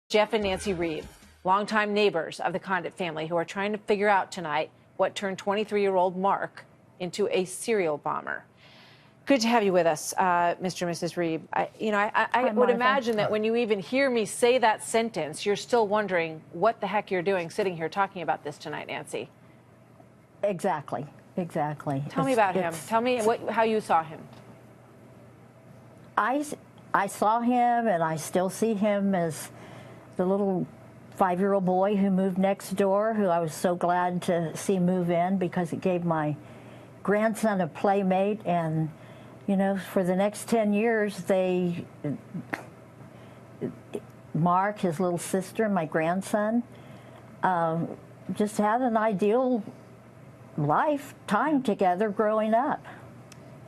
Jeff and Nancy Reeb, longtime neighbors of the Conditt family, who are trying to figure out tonight what turned 23-year-old Mark into a serial bomber. Good to have you with us, Mr. and Mrs. Reeb. I would imagine that when you even hear me say that sentence, you're still wondering what the heck you're doing sitting here talking about this tonight, Nancy. Exactly. Tell me about him. Tell me how you saw him. I saw him, and I still see him as the little 5-year-old boy who moved next door, who I was so glad to see move in because it gave my grandson a playmate. And, you know, for the next 10 years, Mark, his little sister, and my grandson, just had an ideal time together growing up.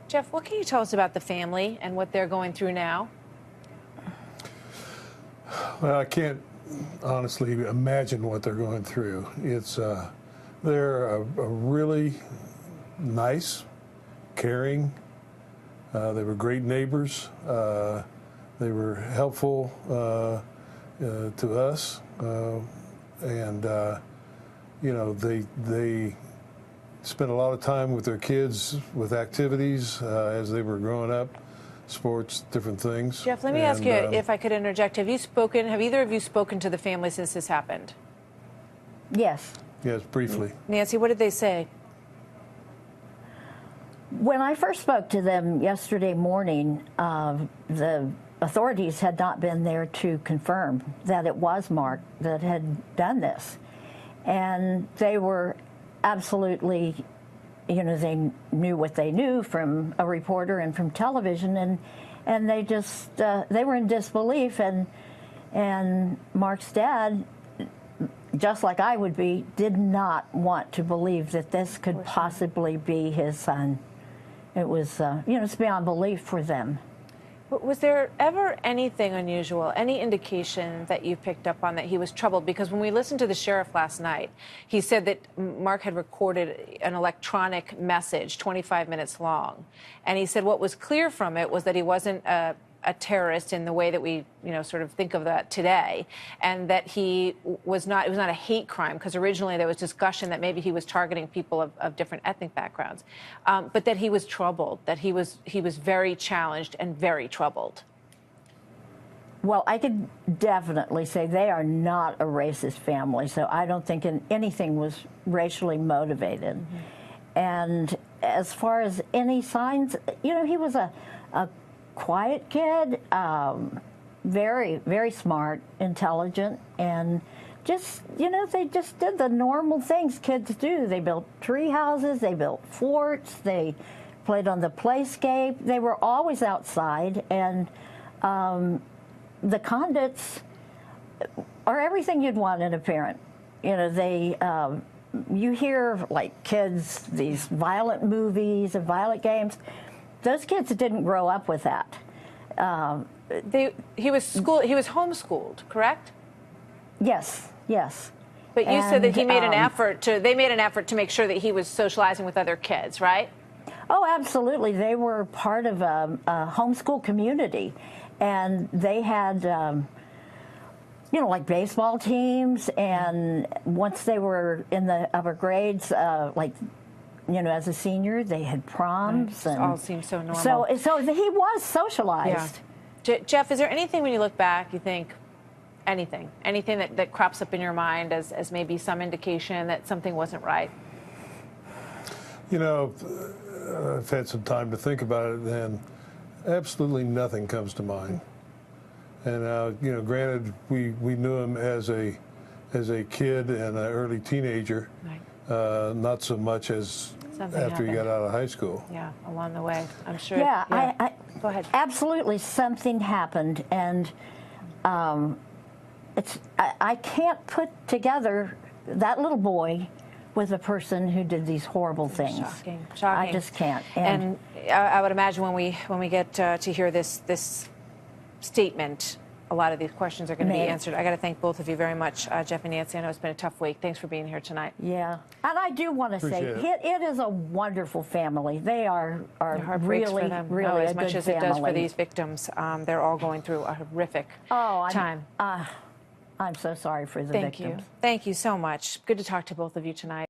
Jeff, what can you tell us about the family and what they're going through now? Well, I can't honestly imagine what they're going through. They're a really nice, caring. They were great neighbors. They were helpful to us, and you know, they spent a lot of time with their kids with activities as they were growing up. Sports, different things. Jeff, let me ask you, if I could interject, have either of you spoken to the family since this happened? Yes. Yes, briefly. Nancy, what did they say? When I first spoke to them yesterday morning, the authorities had not been there to confirm that it was Mark that had done this. And they were absolutely, you know, they knew what they knew from a reporter and from television, and they just they were in disbelief. And Mark's dad, just like I would be, did not want to believe that this could possibly be his son. It was, you know, it's beyond belief for them. Was there ever anything unusual, any indication that you picked up on that he was troubled? Because when we listened to the sheriff last night, he said that Mark had recorded an electronic message 25 minutes long. And he said what was clear from it was that he wasn't a terrorist in the way that we, you know, sort of think of that today, and that it was not a hate crime, because originally there was discussion that maybe he was targeting people of different ethnic backgrounds, but that he was troubled, that he was very challenged and very troubled. Well, I could definitely say they are not a racist family, so I don't think anything was racially motivated. Mm-hmm. And as far as any signs, you know, he was a quiet kid, very, very smart, intelligent, and just, you know, they just did the normal things kids do. They built tree houses, they built forts, they played on the playscape. They were always outside, and the Conditts are everything you'd want in a parent. You know, you hear, like, kids, these violent movies and violent games. Those kids didn't grow up with that. He was homeschooled, correct? Yes. But you said that he made an effort they made an effort to make sure that he was socializing with other kids, right? Oh, absolutely. They were part of a homeschool community, and they had, you know, like baseball teams, and once they were in the upper grades, like, you know, as a senior, they had proms. Right. And all seems so normal. So he was socialized. Yeah. Jeff, is there anything when you look back you think, anything that crops up in your mind as maybe some indication that something wasn't right? You know, I've had some time to think about it, and absolutely nothing comes to mind. And you know, granted, we knew him as a kid and an early teenager. Right. Not so much as after he got out of high school. Yeah, along the way, I'm sure. Yeah. Go ahead. Absolutely, something happened, and I can't put together that little boy with a person who did these horrible things. Shocking. I just can't. And I would imagine when we get to hear this statement, a lot of these questions are going to be answered. I got to thank both of you very much, Jeff and Nancy. I know it's been a tough week. Thanks for being here tonight. Yeah, and I do want to say it is a wonderful family. They are really, really as much as it does for these victims. They're all going through a horrific time. I'm so sorry for the Thank victims. you. Thank you so much. Good to talk to both of you tonight.